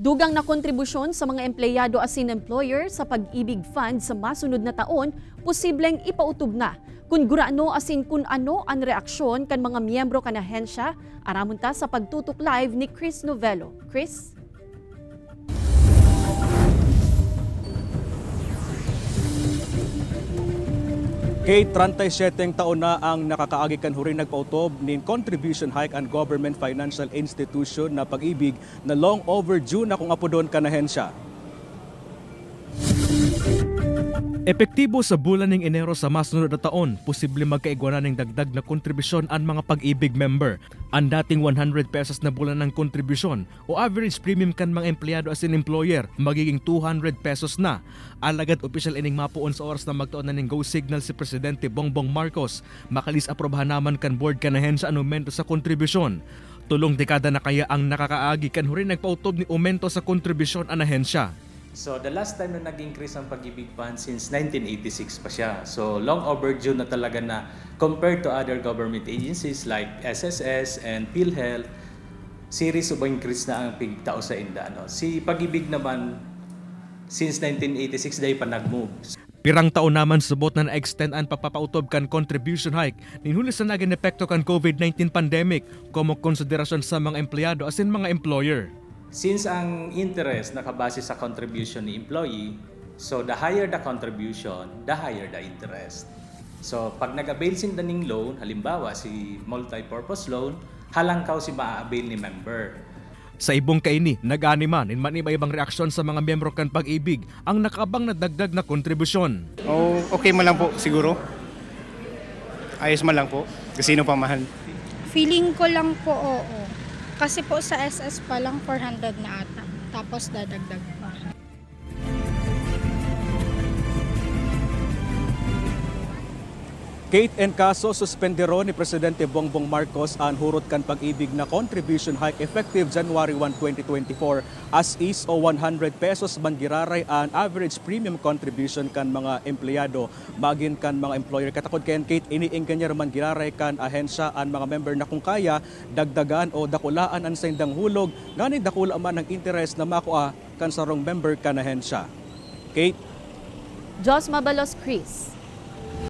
Dugang na kontribusyon sa mga empleyado asin employer sa Pag-ibig Fund sa masunod na taon, posibleng ipautob na. Kung gurano asin kung ano ang reaksyon kan mga miyembro kan ahensya, aramon ta sa pagtutok live ni Chris Novello. Chris? Kay 37 taon na ang nakakaagi kan huring nagpautob nin contribution hike ang government financial institution na Pag-ibig na long overdue na kung apodon kan ahensya. Epektibo sa bulan ng Enero sa masunod na taon, posible magkaigwanan ng dagdag na kontribusyon ang mga Pag-ibig member. Ang dating 100 pesos na bulan ng kontribusyon o average premium kan mga empleyado as in employer, magiging 200 pesos na. Alagad opisyal ining mapuon sa oras na magtuon na ng go signal si Presidente Bongbong Marcos, makalis aprobahan naman kan board kan ahensya ang aumento sa kontribusyon. Tulong dekada na kaya ang nakakaagi kan huring nagpautob ni aumento sa kontribusyon ang ahensya. So the last time na nag-increase ang Pag-ibig Fund since 1986 pa siya. So long overdue na talaga na compared to other government agencies like SSS and PhilHealth, series of increase na ang pigtao sa inda. Si Pag-ibig naman since 1986 dahil pa nag-move. Pirang taon naman subot na na-extend ang pagpapautob kan contribution hike ninhuli sa naging epekto kan COVID-19 pandemic como konsiderasyon sa mga empleyado as in mga employer. Since ang interest nakabase sa contribution ni employee, so the higher the contribution, the higher the interest. So pag nag-avail sin daning loan, halimbawa si multi-purpose loan, halangkaw si maa-avail ni member. Sa ibong kaini, nag-animan in man iba-ibang reaksyon sa mga miyembro kan Pag-ibig ang nakabang na dagdag na kontribusyon. Oh, okay man lang po siguro. Ayos man lang po. Kasino pa mahal? Feeling ko lang po oo. Kasi po sa SS pa lang 400 na ata. Tapos dadagdag pa. Kate and kaso suspendero ni Presidente Bongbong Marcos ang hurot kan Pag-ibig na contribution hike effective January 1, 2024 as is o 100 pesos man giraray ang average premium contribution kan mga empleyado magin kan mga employer. Katakod ken Kate iniingganyer man giraray kan ahensya ang mga member na kung kaya dagdagan o dakulaan ang sendang hulog ngani dakula man ang interest na makuha kan sarong member kan ahensya. Kate? Jos Mabalos, Chris.